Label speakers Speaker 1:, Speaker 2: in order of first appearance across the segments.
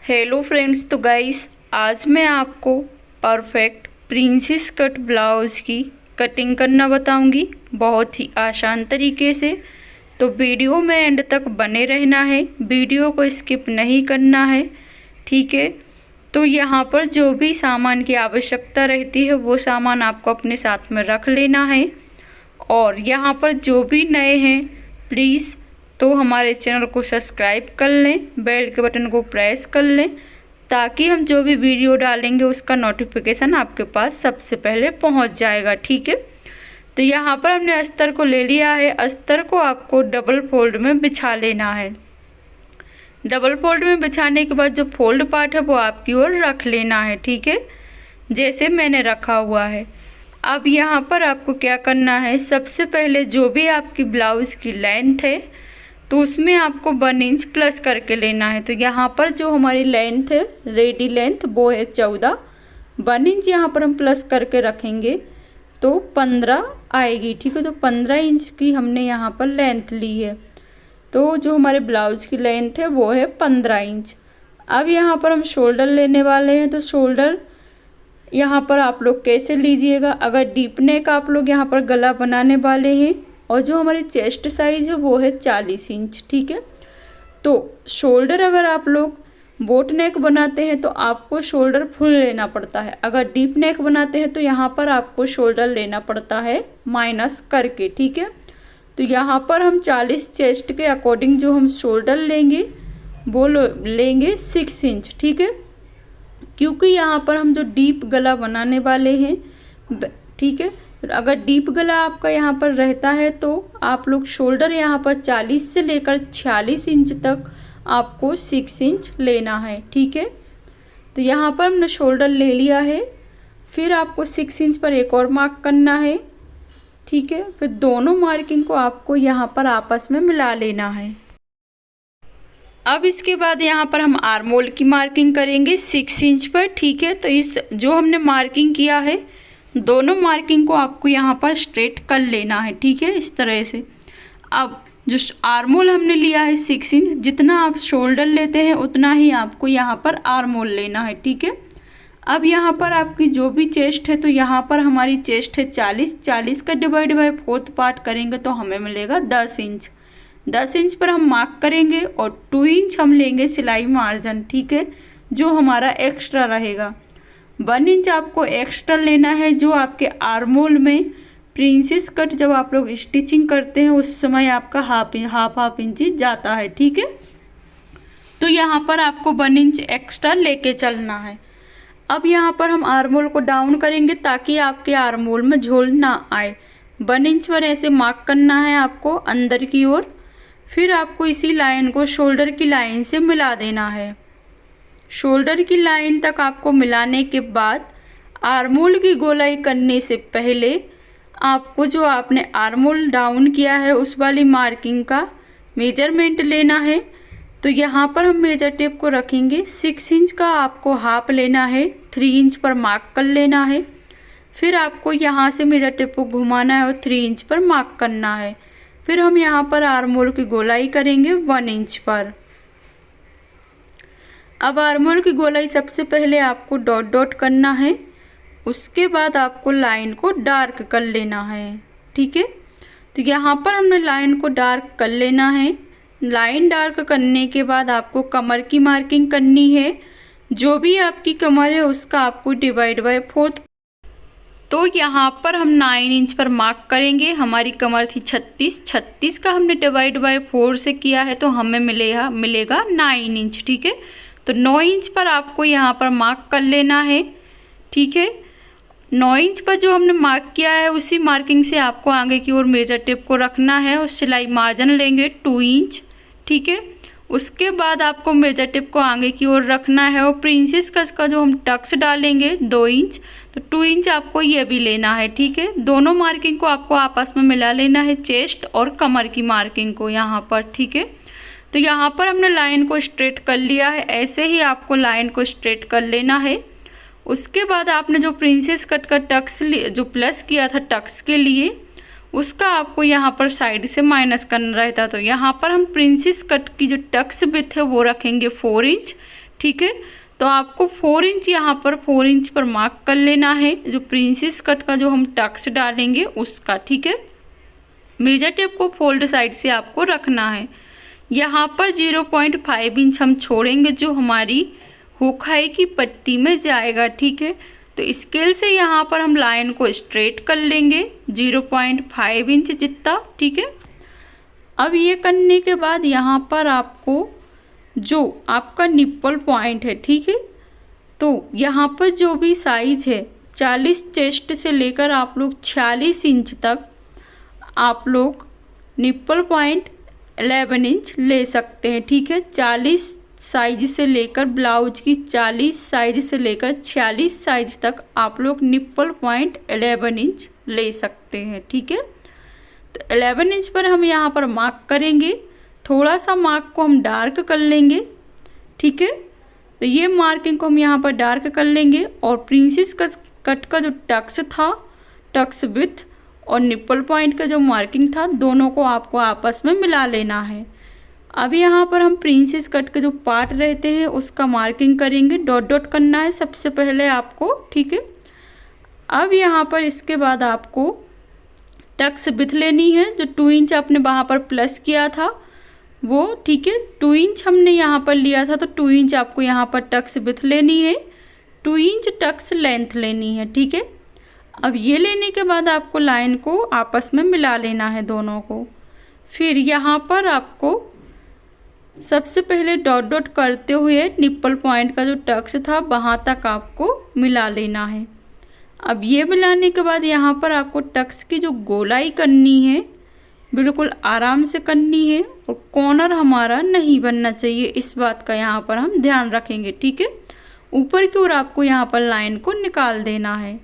Speaker 1: Hello friends, तो guys आज मैं आपको परफेक्ट प्रिंसेस कट ब्लाउज़ की कटिंग करना बताऊंगी बहुत ही आसान तरीके से। तो वीडियो में एंड तक बने रहना है, वीडियो को स्किप नहीं करना है, ठीक है। तो यहाँ पर जो भी सामान की आवश्यकता रहती है वो सामान आपको अपने साथ में रख लेना है। और यहाँ पर जो भी नए हैं प्लीज़ तो हमारे चैनल को सब्सक्राइब कर लें, बेल के बटन को प्रेस कर लें ताकि हम जो भी वीडियो डालेंगे उसका नोटिफिकेशन आपके पास सबसे पहले पहुंच जाएगा, ठीक है। तो यहाँ पर हमने अस्तर को ले लिया है। अस्तर को आपको डबल फोल्ड में बिछा लेना है। डबल फोल्ड में बिछाने के बाद जो फोल्ड पार्ट है वो आपकी ओर रख लेना है, ठीक है, जैसे मैंने रखा हुआ है। अब यहाँ पर आपको क्या करना है, सबसे पहले जो भी आपकी ब्लाउज़ की लेंथ है तो उसमें आपको 1 इंच प्लस करके लेना है। तो यहाँ पर जो हमारी लेंथ है, रेडी लेंथ, वो है 14। 1 इंच यहाँ पर हम प्लस करके रखेंगे तो 15 आएगी, ठीक है। तो 15 इंच की हमने यहाँ पर लेंथ ली है। तो जो हमारे ब्लाउज़ की लेंथ है वो है 15 इंच। अब यहाँ पर हम शोल्डर लेने वाले हैं। तो शोल्डर यहाँ पर आप लोग कैसे लीजिएगा, अगर डीप नेक आप लोग यहाँ पर गला बनाने वाले हैं और जो हमारी चेस्ट साइज़ है वो है 40 इंच, ठीक है। तो शोल्डर अगर आप लोग बोट नेक बनाते हैं तो आपको शोल्डर फुल लेना पड़ता है। अगर डीप नेक बनाते हैं तो यहाँ पर आपको शोल्डर लेना पड़ता है माइनस करके, ठीक है। तो यहाँ पर हम 40 चेस्ट के अकॉर्डिंग जो हम शोल्डर लेंगे वो लेंगे 6 इंच, ठीक है, क्योंकि यहाँ पर हम जो डीप गला बनाने वाले हैं, ठीक है। अगर डीप गला आपका यहाँ पर रहता है तो आप लोग शोल्डर यहाँ पर 40 से लेकर 46 इंच तक आपको 6 इंच लेना है, ठीक है। तो यहाँ पर हमने शोल्डर ले लिया है। फिर आपको 6 इंच पर एक और मार्क करना है, ठीक है। फिर दोनों मार्किंग को आपको यहाँ पर आपस में मिला लेना है। अब इसके बाद यहाँ पर हम आर्म होल की मार्किंग करेंगे 6 इंच पर, ठीक है। तो इस जो हमने मार्किंग किया है दोनों मार्किंग को आपको यहाँ पर स्ट्रेट कर लेना है, ठीक है, इस तरह से। अब जो आर्म होल हमने लिया है 6 इंच, जितना आप शोल्डर लेते हैं उतना ही आपको यहाँ पर आर्म होल लेना है, ठीक है। अब यहाँ पर आपकी जो भी चेस्ट है, तो यहाँ पर हमारी चेस्ट है 40 का डिवाइड बाय 4th पार्ट करेंगे तो हमें मिलेगा 10 इंच। 10 इंच पर हम मार्क करेंगे और 2 इंच हम लेंगे सिलाई मार्जिन, ठीक है, जो हमारा एक्स्ट्रा रहेगा। 1 इंच आपको एक्स्ट्रा लेना है जो आपके आर्म होल में प्रिंसेस कट जब आप लोग स्टिचिंग करते हैं उस समय आपका हाफ इंच जाता है, ठीक है। तो यहाँ पर आपको 1 इंच एक्स्ट्रा लेके चलना है। अब यहाँ पर हम आर्म होल को डाउन करेंगे ताकि आपके आर्म होल में झोल ना आए। 1 इंच पर ऐसे मार्क करना है आपको अंदर की ओर। फिर आपको इसी लाइन को शोल्डर की लाइन से मिला देना है। शोल्डर की लाइन तक आपको मिलाने के बाद आर्म होल की गोलाई करने से पहले आपको जो आपने आर्म होल डाउन किया है उस वाली मार्किंग का मेजरमेंट लेना है। तो यहाँ पर हम मेजर टेप को रखेंगे। 6 इंच का आपको हाफ लेना है, 3 इंच पर मार्क कर लेना है। फिर आपको यहाँ से मेजर टेप को घुमाना है और 3 इंच पर मार्क करना है। फिर हम यहाँ पर आर्म होल की गोलाई करेंगे 1 इंच पर। अब आर्म होल की गोलाई सबसे पहले आपको डॉट डॉट करना है, उसके बाद आपको लाइन को डार्क कर लेना है, ठीक है। तो यहाँ पर हमने लाइन को डार्क कर लेना है। लाइन डार्क करने के बाद आपको कमर की मार्किंग करनी है। जो भी आपकी कमर है उसका आपको डिवाइड बाय 4th। तो यहाँ पर हम 9 इंच पर मार्क करेंगे। हमारी कमर थी 36 का हमने डिवाइड बाय 4 से किया है तो हमें मिलेगा 9 इंच, ठीक है। तो 9 इंच पर आपको यहाँ पर मार्क कर लेना है, ठीक है। 9 इंच पर जो हमने मार्क किया है उसी मार्किंग से आपको आगे की ओर मेजर टेप को रखना है और सिलाई मार्जिन लेंगे 2 इंच, ठीक है। उसके बाद आपको मेजर टेप को आगे की ओर रखना है और प्रिंसेस कट का जो हम टक्स डालेंगे 2 इंच, तो 2 इंच आपको ये भी लेना है, ठीक है। दोनों मार्किंग को आपको आपस में मिला लेना है, चेस्ट और कमर की मार्किंग को यहाँ पर, ठीक है। तो यहाँ पर हमने लाइन को स्ट्रेट कर लिया है। ऐसे ही आपको लाइन को स्ट्रेट कर लेना है। उसके बाद आपने जो प्रिंसेस कट का टक्स जो प्लस किया था टक्स के लिए उसका आपको यहाँ पर साइड से माइनस करना रहता। तो यहाँ पर हम प्रिंसेस कट की जो टक्स विड्थ है वो रखेंगे 4 इंच, ठीक है। तो आपको 4 इंच यहाँ पर 4 इंच पर मार्क कर लेना है, जो प्रिंसेस कट का जो हम टक्स डालेंगे उसका, ठीक है। मेजर टेप को फोल्ड साइड से आपको रखना है। यहाँ पर 0.5 इंच हम छोड़ेंगे जो हमारी हुकाई की पट्टी में जाएगा, ठीक है। तो स्केल से यहाँ पर हम लाइन को स्ट्रेट कर लेंगे 0.5 इंच जितना, ठीक है। अब ये करने के बाद यहाँ पर आपको जो आपका निप्पल पॉइंट है, ठीक है, तो यहाँ पर जो भी साइज है 40 चेस्ट से लेकर आप लोग 46 इंच तक आप लोग निप्पल पॉइंट 11 इंच ले सकते हैं, ठीक है। 40 साइज से लेकर ब्लाउज की 40 साइज से लेकर 46 साइज तक आप लोग निप्पल पॉइंट 11 इंच ले सकते हैं, ठीक है। तो 11 इंच पर हम यहाँ पर मार्क करेंगे, थोड़ा सा मार्क को हम डार्क कर लेंगे, ठीक है। तो ये मार्किंग को हम यहाँ पर डार्क कर लेंगे और प्रिंसेस कट का जो टक्स था, टक्स विथ और निप्पल पॉइंट का जो मार्किंग था, दोनों को आपको आपस में मिला लेना है। अब यहाँ पर हम प्रिंसेस कट के जो पार्ट रहते हैं उसका मार्किंग करेंगे, डॉट डॉट करना है सबसे पहले आपको, ठीक है। अब यहाँ पर इसके बाद आपको टक्स विथ लेनी है, जो 2 इंच आपने वहाँ पर प्लस किया था वो, ठीक है। 2 इंच हमने यहाँ पर लिया था, तो 2 इंच आपको यहाँ पर टक्स विथ लेनी है, 2 इंच टक्स लेंथ लेनी है, ठीक है। अब ये लेने के बाद आपको लाइन को आपस में मिला लेना है दोनों को। फिर यहाँ पर आपको सबसे पहले डॉट डॉट करते हुए निप्पल पॉइंट का जो टक्स था वहाँ तक आपको मिला लेना है। अब ये मिलाने के बाद यहाँ पर आपको टक्स की जो गोलाई करनी है बिल्कुल आराम से करनी है और कॉर्नर हमारा नहीं बनना चाहिए, इस बात का यहाँ पर हम ध्यान रखेंगे, ठीक है। ऊपर की ओर आपको यहाँ पर लाइन को निकाल देना है।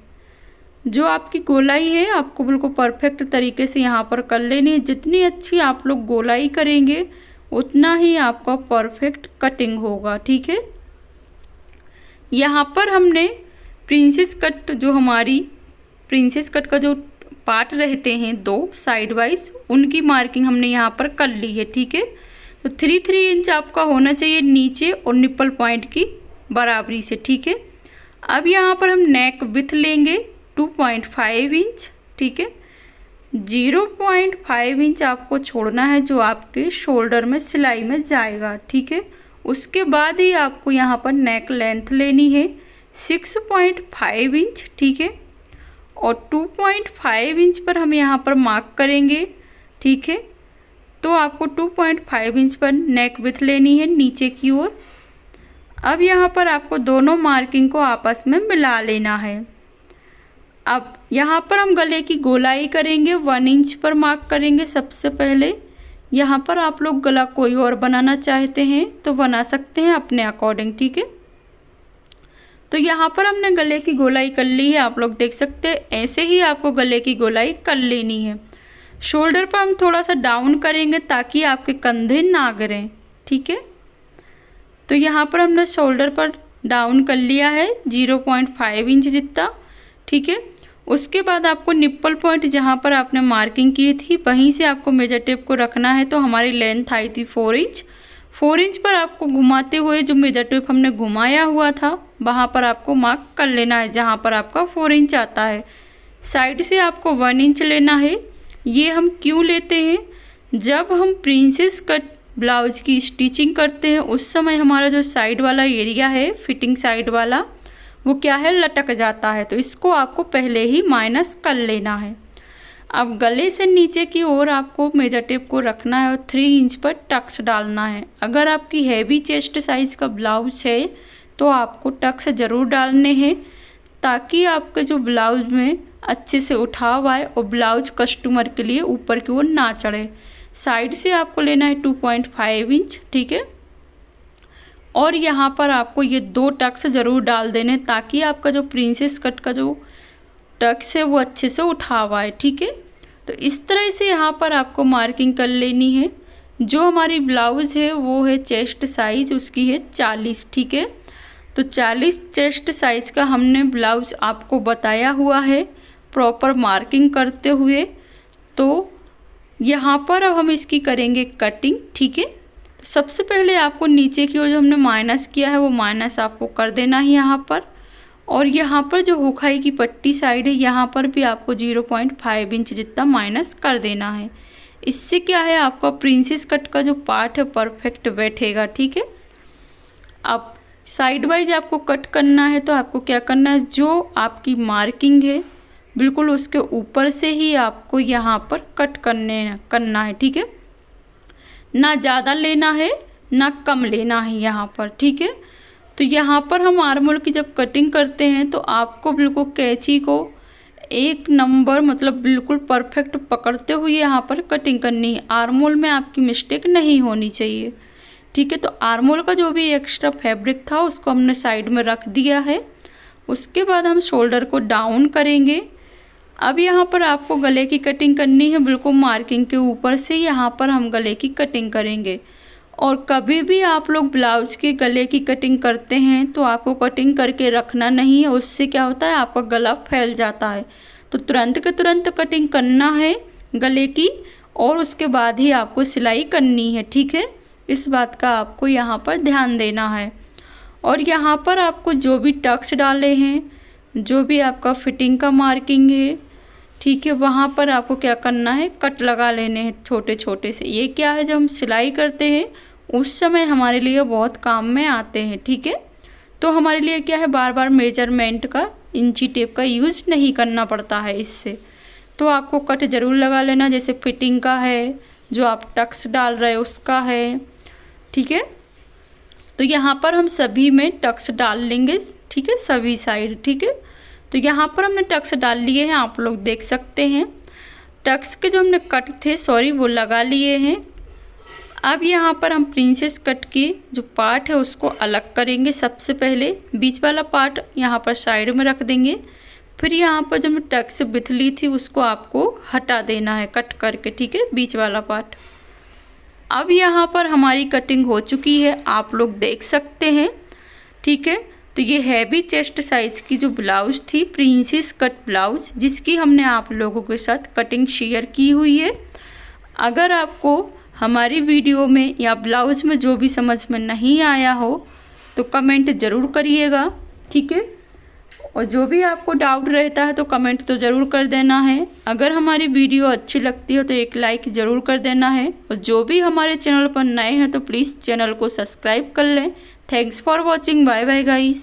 Speaker 1: जो आपकी गोलाई है आपको बिल्कुल परफेक्ट तरीके से यहाँ पर कर लेनी है। जितनी अच्छी आप लोग गोलाई करेंगे उतना ही आपका परफेक्ट कटिंग होगा, ठीक है। यहाँ पर हमने प्रिंसेस कट जो हमारी प्रिंसेस कट का जो पार्ट रहते हैं 2 साइड वाइज, उनकी मार्किंग हमने यहाँ पर कर ली है, ठीक है। तो 3 इंच आपका होना चाहिए नीचे और निप्पल पॉइंट की बराबरी से, ठीक है। अब यहाँ पर हम नेक विथ लेंगे 2.5 इंच, ठीक है। 0.5 इंच आपको छोड़ना है जो आपके शोल्डर में सिलाई में जाएगा, ठीक है। उसके बाद ही आपको यहाँ पर नेक लेंथ लेनी है 6.5 इंच, ठीक है। और 2.5 इंच पर हम यहाँ पर मार्क करेंगे, ठीक है। तो आपको 2.5 इंच पर नेक विथ लेनी है नीचे की ओर। अब यहाँ पर आपको दोनों मार्किंग को आपस में मिला लेना है। अब यहाँ पर हम गले की गोलाई करेंगे, 1 इंच पर मार्क करेंगे सबसे पहले। यहाँ पर आप लोग गला कोई और बनाना चाहते हैं तो बना सकते हैं अपने अकॉर्डिंग, ठीक है। तो यहाँ पर हमने गले की गोलाई कर ली है, आप लोग देख सकते हैं। ऐसे ही आपको गले की गोलाई कर लेनी है। शोल्डर पर हम थोड़ा सा डाउन करेंगे ताकि आपके कंधे ना गिरें, ठीक है। तो यहाँ पर हमने शोल्डर पर डाउन कर लिया है 0.5 इंच जितना, ठीक है। उसके बाद आपको निप्पल पॉइंट जहाँ पर आपने मार्किंग की थी वहीं से आपको मेजर टेप को रखना है। तो हमारी लेंथ आई थी 4 इंच। 4 इंच पर आपको घुमाते हुए जो मेजर टेप हमने घुमाया हुआ था वहाँ पर आपको मार्क कर लेना है जहाँ पर आपका 4 इंच आता है। साइड से आपको 1 इंच लेना है। ये हम क्यों लेते हैं, जब हम प्रिंसेस कट ब्लाउज की स्टिचिंग करते हैं उस समय हमारा जो साइड वाला एरिया है, फिटिंग साइड वाला, वो क्या है, लटक जाता है। तो इसको आपको पहले ही माइनस कर लेना है। अब गले से नीचे की ओर आपको मेजर टेप को रखना है और 3 इंच पर टक्स डालना है। अगर आपकी हैवी चेस्ट साइज़ का ब्लाउज है तो आपको टक्स ज़रूर डालने हैं ताकि आपके जो ब्लाउज में अच्छे से उठाव आए और ब्लाउज कस्टमर के लिए ऊपर की ओर ना चढ़े। साइड से आपको लेना है 2.5 इंच, ठीक है। और यहाँ पर आपको ये 2 टक्स ज़रूर डाल देने ताकि आपका जो प्रिंसेस कट का जो टक्स है वो अच्छे से उठाव आए, ठीक है। तो इस तरह से यहाँ पर आपको मार्किंग कर लेनी है। जो हमारी ब्लाउज है वो है चेस्ट साइज़, उसकी है 40, ठीक है। तो 40 चेस्ट साइज़ का हमने ब्लाउज आपको बताया हुआ है प्रॉपर मार्किंग करते हुए। तो यहाँ पर अब हम इसकी करेंगे कटिंग, ठीक है। तो सबसे पहले आपको नीचे की ओर जो हमने माइनस किया है वो माइनस आपको कर देना है यहाँ पर, और यहाँ पर जो हुखाई की पट्टी साइड है यहाँ पर भी आपको 0.5 इंच जितना माइनस कर देना है। इससे क्या है, आपका प्रिंसेस कट का जो पार्ट है परफेक्ट बैठेगा। ठीक है, अब साइड वाइज आपको कट करना है तो आपको क्या करना है, जो आपकी मार्किंग है बिल्कुल उसके ऊपर से ही आपको यहाँ पर कट करना है। ठीक है, ना ज़्यादा लेना है ना कम लेना है यहाँ पर। ठीक है, तो यहाँ पर हम आर्म होल की जब कटिंग करते हैं तो आपको बिल्कुल कैंची को 1 नंबर मतलब बिल्कुल परफेक्ट पकड़ते हुए यहाँ पर कटिंग करनी है। आर्म होल में आपकी मिस्टेक नहीं होनी चाहिए। ठीक है, तो आर्म होल का जो भी एक्स्ट्रा फैब्रिक था उसको हमने साइड में रख दिया है। उसके बाद हम शोल्डर को डाउन करेंगे। अब यहाँ पर आपको गले की कटिंग करनी है, बिल्कुल मार्किंग के ऊपर से यहाँ पर हम गले की कटिंग करेंगे। और कभी भी आप लोग ब्लाउज के गले की कटिंग करते हैं तो आपको कटिंग करके रखना नहीं है, उससे क्या होता है आपका गला फैल जाता है। तो तुरंत के तुरंत कटिंग करना है गले की, और उसके बाद ही आपको सिलाई करनी है। ठीक है, इस बात का आपको यहाँ पर ध्यान देना है। और यहाँ पर आपको जो भी टक्स डाले हैं, जो भी आपका फिटिंग का मार्किंग है, ठीक है, वहाँ पर आपको क्या करना है, कट लगा लेने हैं छोटे छोटे से। ये क्या है, जब हम सिलाई करते हैं उस समय हमारे लिए बहुत काम में आते हैं। ठीक है, तो हमारे लिए क्या है, बार बार मेजरमेंट का इंची टेप का यूज़ नहीं करना पड़ता है इससे। तो आपको कट ज़रूर लगा लेना, जैसे फिटिंग का है, जो आप टक्स डाल रहे हो उसका है। ठीक है, तो यहाँ पर हम सभी में टक्स डाल लेंगे। ठीक है, सभी साइड। ठीक है, तो यहाँ पर हमने टक्स डाल लिए हैं, आप लोग देख सकते हैं। टक्स के जो हमने कट थे वो लगा लिए हैं। अब यहाँ पर हम प्रिंसेस कट की जो पार्ट है उसको अलग करेंगे। सबसे पहले बीच वाला पार्ट यहाँ पर साइड में रख देंगे, फिर यहाँ पर जो हमने टक्स बिथ ली थी उसको आपको हटा देना है कट करके। ठीक है, बीच वाला पार्ट। अब यहाँ पर हमारी कटिंग हो चुकी है, आप लोग देख सकते हैं। ठीक है, तो ये हैवी चेस्ट साइज़ की जो ब्लाउज़ थी, प्रिंसेस कट ब्लाउज़, जिसकी हमने आप लोगों के साथ कटिंग शेयर की हुई है। अगर आपको हमारी वीडियो में या ब्लाउज़ में जो भी समझ में नहीं आया हो तो कमेंट ज़रूर करिएगा। ठीक है, और जो भी आपको डाउट रहता है तो कमेंट तो ज़रूर कर देना है। अगर हमारी वीडियो अच्छी लगती हो तो एक लाइक ज़रूर कर देना है, और जो भी हमारे चैनल पर नए हैं तो प्लीज़ चैनल को सब्सक्राइब कर लें। Thanks for watching, bye bye guys.